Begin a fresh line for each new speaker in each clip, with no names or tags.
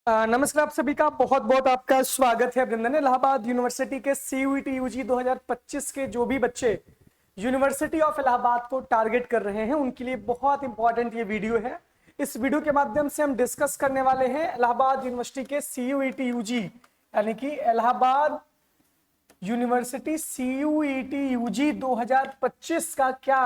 नमस्कार, आप सभी का बहुत बहुत आपका स्वागत है। अभिनंदन। इलाहाबाद यूनिवर्सिटी के सीयूईटी यूजी 2025 के जो भी बच्चे यूनिवर्सिटी ऑफ इलाहाबाद को टारगेट कर रहे हैं उनके लिए बहुत इंपॉर्टेंट ये वीडियो है। इस वीडियो के माध्यम से हम डिस्कस करने वाले हैं इलाहाबाद यूनिवर्सिटी के सीयूईटी यूजी यानी कि इलाहाबाद यूनिवर्सिटी सीयूईटी यूजी 2025 का क्या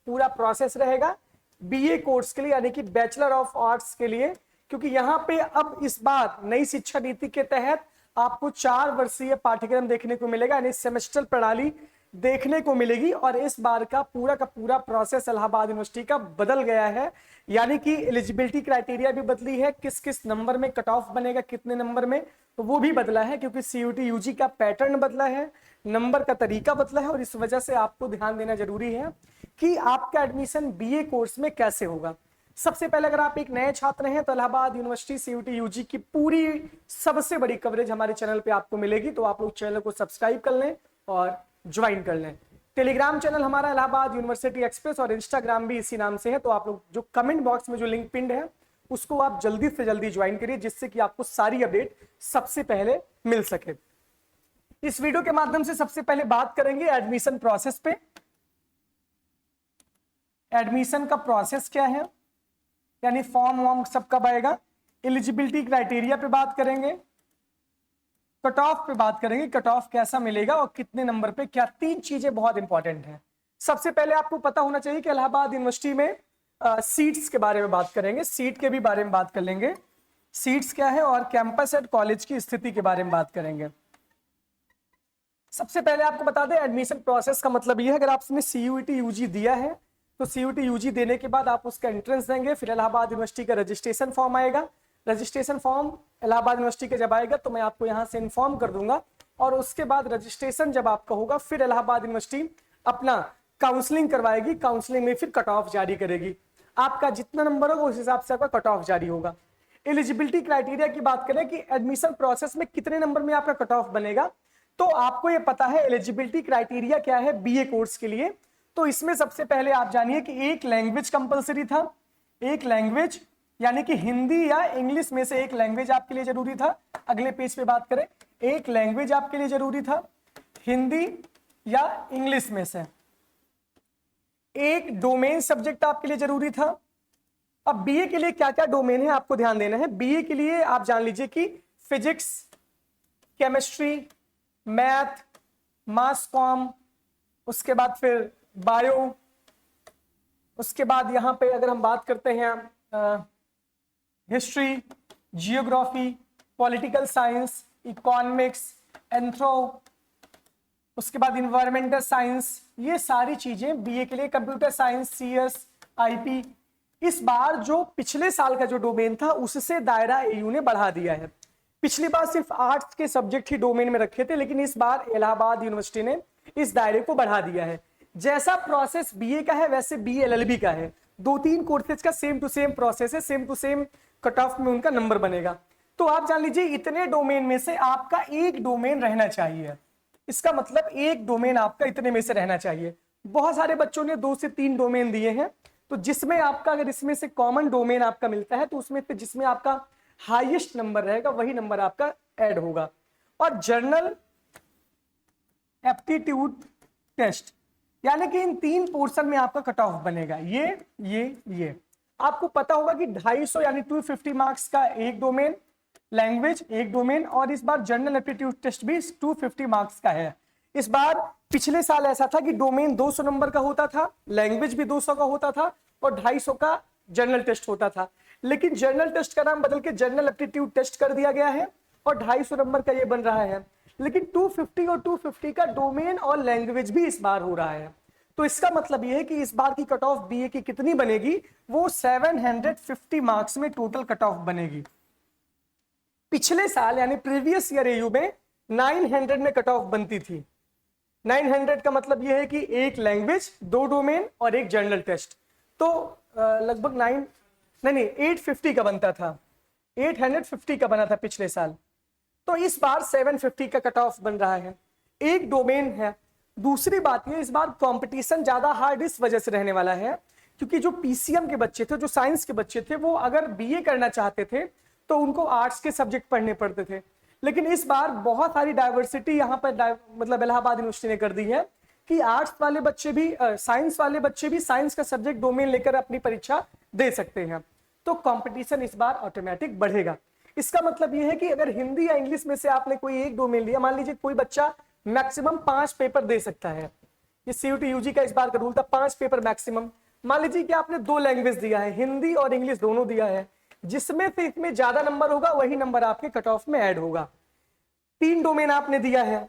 पूरा प्रोसेस रहेगा बीए कोर्स के लिए यानी कि बैचलर ऑफ आर्ट्स के लिए, क्योंकि यहाँ पे अब इस बार नई शिक्षा नीति के तहत आपको 4 वर्षीय पाठ्यक्रम देखने को मिलेगा यानी सेमेस्टर प्रणाली देखने को मिलेगी और इस बार का पूरा प्रोसेस इलाहाबाद यूनिवर्सिटी का बदल गया है। यानी कि एलिजिबिलिटी क्राइटेरिया भी बदली है, किस किस नंबर में कट ऑफ बनेगा, कितने नंबर में, तो वो भी बदला है क्योंकि सीयूटी यूजी का पैटर्न बदला है, नंबर का तरीका बदला है और इस वजह से आपको ध्यान देना जरूरी है कि आपका एडमिशन बीए कोर्स में कैसे होगा। सबसे पहले अगर आप एक नए छात्र हैं तो इलाहाबाद यूनिवर्सिटी सीयूटी यूजी की पूरी सबसे बड़ी कवरेज हमारे चैनल पे आपको मिलेगी, तो आप लोग चैनल को सब्सक्राइब कर लें और ज्वाइन कर लें। टेलीग्राम चैनल हमारा इलाहाबाद यूनिवर्सिटी एक्सप्रेस और इंस्टाग्राम भी इसी नाम से है, तो आप लोग जो कमेंट बॉक्स में जो लिंक पिंड है उसको आप जल्दी से जल्दी ज्वाइन करिए जिससे कि आपको सारी अपडेट सबसे पहले मिल सके। इस वीडियो के माध्यम से सबसे पहले बात करेंगे एडमिशन प्रोसेस पे। एडमिशन का प्रोसेस क्या है यानी फॉर्म वॉर्म सब कब आएगा, एलिजिबिलिटी क्राइटेरिया पे बात करेंगे, कट ऑफ पे बात करेंगे, कट ऑफ कैसा मिलेगा और कितने नंबर पे क्या, 3 चीजें बहुत इंपॉर्टेंट हैं। सबसे पहले आपको पता होना चाहिए कि इलाहाबाद यूनिवर्सिटी में सीट्स के बारे में बात करेंगे, सीट के भी बारे में बात कर लेंगे, सीट्स क्या है और कैंपस एंड कॉलेज की स्थिति के बारे में बात करेंगे। सबसे पहले आपको बता दें एडमिशन प्रोसेस का मतलब ये है, अगर आपने सीयूईटी यूजी दिया है तो सीयूटी यूजी देने के बाद आप उसका एंट्रेंस देंगे, फिर इलाहाबाद यूनिवर्सिटी का रजिस्ट्रेशन फॉर्म आएगा। रजिस्ट्रेशन फॉर्म इलाहाबाद यूनिवर्सिटी के जब आएगा तो मैं आपको यहाँ से इन्फॉर्म कर दूंगा और उसके बाद रजिस्ट्रेशन जब आपका होगा फिर इलाहाबाद यूनिवर्सिटी अपना काउंसलिंग करवाएगी, काउंसलिंग में फिर कट ऑफ जारी करेगी। आपका जितना नंबर होगा उस हिसाब से आपका कट ऑफ जारी होगा। एलिजिबिलिटी क्राइटेरिया की बात करें कि एडमिशन प्रोसेस में कितने नंबर में आपका कट ऑफ बनेगा, तो आपको ये पता है एलिजिबिलिटी क्राइटेरिया क्या है बीए कोर्स के लिए। तो इसमें सबसे पहले आप जानिए कि एक लैंग्वेज कंपलसरी था, एक लैंग्वेज यानी कि हिंदी या इंग्लिश में से एक लैंग्वेज आपके लिए जरूरी था। अगले पेज पे बात करें, एक लैंग्वेज आपके लिए जरूरी था हिंदी या इंग्लिश में से, एक डोमेन सब्जेक्ट आपके लिए जरूरी था। अब बीए के लिए क्या क्या डोमेन है आपको ध्यान देना है। बीए के लिए आप जान लीजिए कि फिजिक्स, केमिस्ट्री, मैथ, मास कॉम, उसके बाद फिर बायो, उसके बाद यहां पे अगर हम बात करते हैं history, geography, political science, economics, anthro, उसके बाद इन्वायरमेंटल साइंस, ये सारी चीजें बीए के लिए, कंप्यूटर साइंस, सीएस, आईपी। इस बार जो पिछले साल का जो डोमेन था उससे दायरा एयू ने बढ़ा दिया है। पिछली बार सिर्फ आर्ट्स के सब्जेक्ट ही डोमेन में रखे थे, लेकिन इस बार इलाहाबाद यूनिवर्सिटी ने इस दायरे को बढ़ा दिया है। जैसा प्रोसेस बीए का है वैसे बीएलएलबी का है, 2-3 कोर्सेज का सेम टू सेम प्रोसेस है, same to same cut off में उनका नंबर बनेगा। तो आप जान लीजिए इतने डोमेन में से आपका एक डोमेन रहना चाहिए, इसका मतलब एक डोमेन आपका इतने में से रहना चाहिए। बहुत सारे बच्चों ने 2 से 3 डोमेन दिए हैं, तो जिसमें आपका अगर इसमें से कॉमन डोमेन आपका मिलता है तो उसमें फिर जिसमें आपका हाईएस्ट नंबर रहेगा वही नंबर आपका ऐड होगा। और जर्नल एप्टीट्यूड टेस्ट यानी कि इन 3 पोर्शन में आपका कट ऑफ बनेगा। ये आपको पता होगा कि 250 यानी 250 मार्क्स का एक डोमेन, लैंग्वेज एक डोमेन, और इस बार जर्नल एप्टीट्यूड टेस्ट भी 250 मार्क्स का है। इस बार पिछले साल ऐसा था कि डोमेन 200 नंबर का होता था, लैंग्वेज भी 200 का होता था और 250 का जर्नल टेस्ट होता था, लेकिन जर्नल टेस्ट का नाम बदल के जर्नल एप्टीट्यूड टेस्ट कर दिया गया है और 250 नंबर का ये बन रहा है। लेकिन 250 और 250 का डोमेन और लैंग्वेज भी इस बार हो रहा है। तो इसका मतलब यह है कि इस बार की कट ऑफ बीए की कितनी बनेगी, वो 750 मार्क्स में टोटल कट ऑफ बनेगी। पिछले साल यानी प्रीवियस ईयर एयू में 900 में कट ऑफ बनती थी। 900 का मतलब यह है कि एक लैंग्वेज, 2 डोमेन और एक जर्नल टेस्ट, तो लगभग 850 का बनता था, 850 का बना था पिछले साल। तो इस बार 750 का कट ऑफ बन रहा है, एक डोमेन है। दूसरी बात ये, इस बार कंपटीशन ज्यादा हार्ड इस वजह से रहने वाला है क्योंकि जो पीसीएम के बच्चे थे, जो साइंस के बच्चे थे, वो अगर बीए करना चाहते थे तो उनको आर्ट्स के सब्जेक्ट पढ़ने पड़ते थे। लेकिन इस बार बहुत सारी डाइवर्सिटी यहाँ पर मतलब इलाहाबाद यूनिवर्सिटी ने कर दी है कि आर्ट्स वाले बच्चे भी साइंस वाले बच्चे भी साइंस का सब्जेक्ट डोमेन लेकर अपनी परीक्षा दे सकते हैं। तो कंपटीशन इस बार ऑटोमेटिक बढ़ेगा। इसका मतलब यह है कि अगर हिंदी या इंग्लिश में से आपने कोई एक डोमेन लिया, मान लीजिए कोई बच्चा मैक्सिमम 5 पेपर दे सकता है, ये सीयूटी यूजी का इस बार का रूल था 5 पेपर मैक्सिमम। मान लीजिए कि आपने 2 लैंग्वेज दिया है, हिंदी और इंग्लिश दोनों दिया है, जिसमें से इसमें ज्यादा नंबर होगा वही नंबर आपके कट ऑफ में ऐड होगा। 3 डोमेन आपने दिया है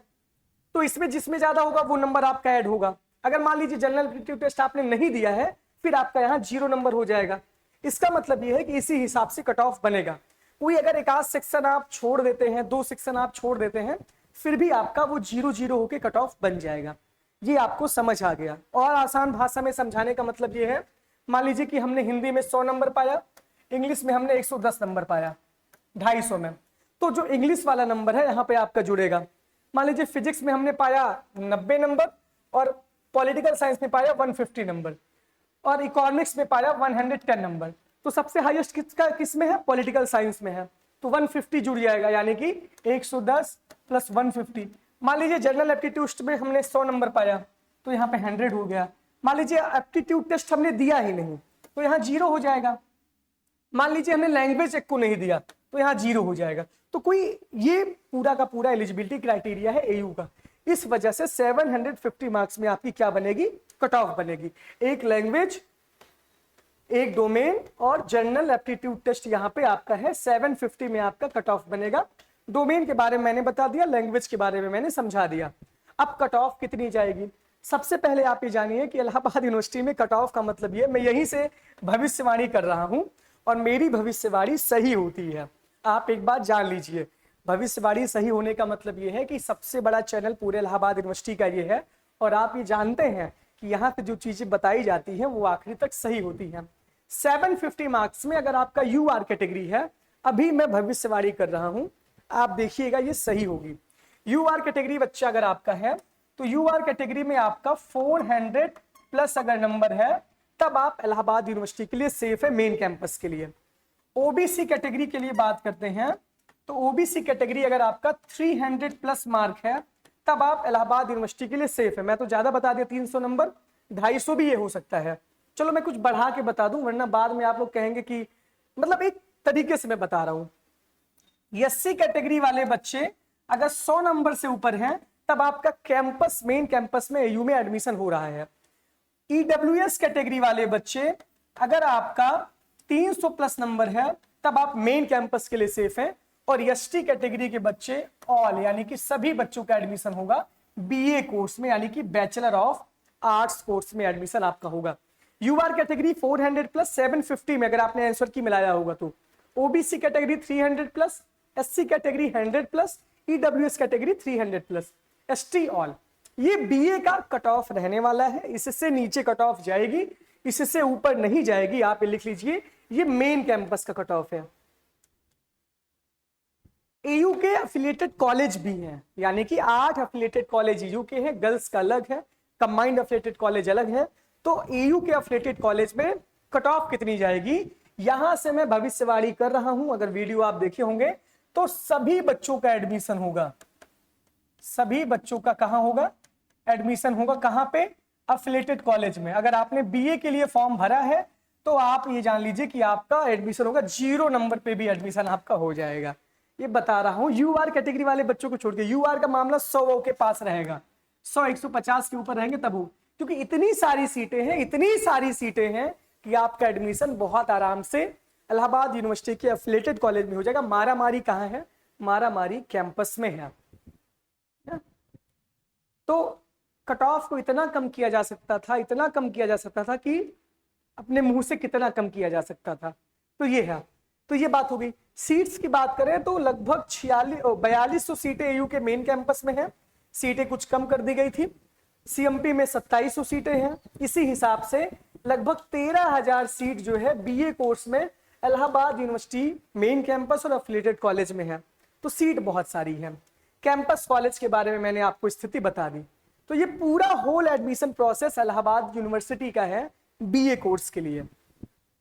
तो इसमें जिसमें ज्यादा होगा वो नंबर आपका ऐड होगा। अगर मान लीजिए जनरल एप्टीट्यूड टेस्ट आपने नहीं दिया है, फिर आपका यहाँ 0 नंबर हो जाएगा। इसका मतलब ये है कि इसी हिसाब से कट ऑफ बनेगा। कोई अगर एक आध सेक्शन आप छोड़ देते हैं, 2 सेक्शन आप छोड़ देते हैं, फिर भी आपका वो 0-0 होके कट ऑफ बन जाएगा। ये आपको समझ आ गया। और आसान भाषा में समझाने का मतलब ये है, मान लीजिए कि हमने हिंदी में 100 नंबर पाया, इंग्लिश में हमने 110 नंबर पाया 250 में, तो जो इंग्लिश वाला नंबर है यहाँ पे आपका जुड़ेगा। मान लीजिए फिजिक्स में हमने पाया 90 नंबर और पॉलिटिकल साइंस में पाया 150 नंबर और इकोनॉमिक्स में पाया 110 नंबर, तो सबसे हाईएस्ट किस में है? पॉलिटिकल साइंस में है, तो 150 जुड़ जाएगा, यानी कि 110 प्लस 150। मान लीजिए जनरल एप्टीट्यूड में हमने 100 नंबर पाया तो यहाँ पे 100 हो गया। मान लीजिए एप्टीट्यूड टेस्ट हमने दिया ही नहीं तो यहाँ 0 हो जाएगा। मान लीजिए हमने लैंग्वेज एक को नहीं दिया तो यहाँ 0 हो जाएगा। तो कोई ये पूरा का पूरा एलिजिबिलिटी क्राइटेरिया है एयू का। इस वजह से 750 मार्क्स में आपकी क्या बनेगी? कट ऑफ बनेगी। एक लैंग्वेज, एक डोमेन और जनरल एप्टीट्यूड टेस्ट यहाँ पे आपका है 750 में आपका कट ऑफ बनेगा। डोमेन के बारे में मैंने बता दिया, लैंग्वेज के बारे में मैंने समझा दिया। अब कट ऑफ कितनी जाएगी? सबसे पहले आप ये जानिए कि इलाहाबाद यूनिवर्सिटी में कट ऑफ का मतलब ये, मैं यहीं से भविष्यवाणी कर रहा हूं और मेरी भविष्यवाणी सही होती है। आप एक बात जान लीजिए, भविष्यवाणी सही होने का मतलब ये है कि सबसे बड़ा चैनल पूरे इलाहाबाद यूनिवर्सिटी का ये है और आप ये जानते हैं कि यहाँ पे जो चीजें बताई जाती हैं वो आखिरी तक सही होती हैं। 750 मार्क्स में अगर आपका यूआर कैटेगरी है, अभी मैं भविष्यवाणी कर रहा हूं, आप देखिएगा ये सही होगी। यूआर कैटेगरी बच्चा अगर आपका है तो यूआर कैटेगरी में आपका 400 प्लस अगर नंबर है तब आप इलाहाबाद यूनिवर्सिटी के लिए सेफ है मेन कैंपस के लिए। ओबीसी कैटेगरी के लिए बात करते हैं तो ओबीसी कैटेगरी अगर आपका 300 प्लस मार्क है तब आप इलाहाबाद यूनिवर्सिटी के लिए सेफ है। मैं तो ज्यादा बता दिया 300 नंबर, 250 भी ये हो सकता है। चलो मैं कुछ बढ़ा के बता दूं वरना बाद में आप लोग कहेंगे कि मतलब एक तरीके से मैं बता रहा हूं। एससी कैटेगरी वाले बच्चे अगर 100 नंबर से ऊपर हैं तब आपका कैंपस मेन कैंपस में एयू में एडमिशन हो रहा है। ईडब्ल्यूएस कैटेगरी वाले बच्चे अगर आपका 300 प्लस नंबर है तब आप मेन कैंपस के लिए सेफ हैं। और एसटी कैटेगरी के बच्चे ऑल यानी कि सभी बच्चों का एडमिशन होगा बीए कोर्स में, यानी कि बैचलर ऑफ आर्ट्स कोर्स में एडमिशन आपका होगा। यूआर कैटेगरी 400 प्लस 750 में अगर आपने आंसर की मिलाया होगा तो, OBC category 300 plus, SC category 100 plus, EWS category 300 plus, ST all. ये बीए का कट ऑफ रहने वाला है, इससे नीचे कट ऑफ जाएगी, इससे ऊपर नहीं जाएगी। आप ये लिख लीजिए, ये मेन कैंपस का कट ऑफ है। एयू के अफिलिएटेड कॉलेज भी हैं, यानी कि 8 अफिलिएटेड कॉलेज एयू के हैं, गर्ल्स का अलग है, कंबाइंड अफिलिएटेड कॉलेज अलग है। तो एयू के अफिलिएटेड कॉलेज में कट ऑफ कितनी जाएगी, यहां से मैं भविष्यवाणी कर रहा हूं। अगर वीडियो आप देखे होंगे तो सभी बच्चों का एडमिशन होगा, सभी बच्चों का कहां होगा? एडमिशन होगा कहां पे? अफिलिएटेड कॉलेज में। अगर आपने बीए के लिए फॉर्म भरा है तो आप ये जान लीजिए कि आपका एडमिशन होगा 0 नंबर पे भी एडमिशन आपका हो जाएगा। ये बता रहा हूं यूआर कैटेगरी वाले बच्चों को छोड़ के। यूआर का मामला 100 के पास रहेगा, 100-150 के ऊपर रहेंगे तब हो, क्योंकि इतनी सारी सीटें हैं, इतनी सारी सीटें हैं कि आपका एडमिशन बहुत आराम से इलाहाबाद यूनिवर्सिटी के एफिलिएटेड कॉलेज में हो जाएगा। मारामारी कहाँ है? मारामारी कैंपस में है। तो कट ऑफ को इतना कम किया जा सकता था, इतना कम किया जा सकता था कि अपने मुंह से कितना कम किया जा सकता था। तो ये है, तो ये बात हो गई। सीट्स की बात करें तो लगभग 4200 सीटें एयू के मेन कैंपस में है, सीटें कुछ कम कर दी गई थी। सीएमपी में 2700 सीटें हैं। इसी हिसाब से लगभग 13,000 सीट जो है बीए कोर्स में इलाहाबाद यूनिवर्सिटी मेन कैंपस और एफिलिएटेड कॉलेज में है। तो सीट बहुत सारी है। कैंपस कॉलेज के बारे में मैंने आपको स्थिति बता दी। तो ये पूरा whole admission process Allahabad university का है बीए कोर्स के लिए।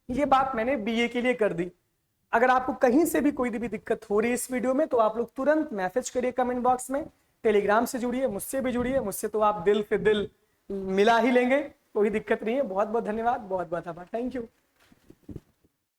ये बात मैंने बीए के लिए कर दी। अगर आपको कहीं से भी कोई भी दिक्कत हो रही है इस वीडियो में तो आप लोग तुरंत मैसेज करिए कमेंट बॉक्स में, टेलीग्राम से जुड़िए, मुझसे भी जुड़िए, मुझसे तो आप दिल से दिल मिला ही लेंगे, कोई दिक्कत नहीं है। बहुत बहुत धन्यवाद, बहुत बहुत आभार, थैंक यू।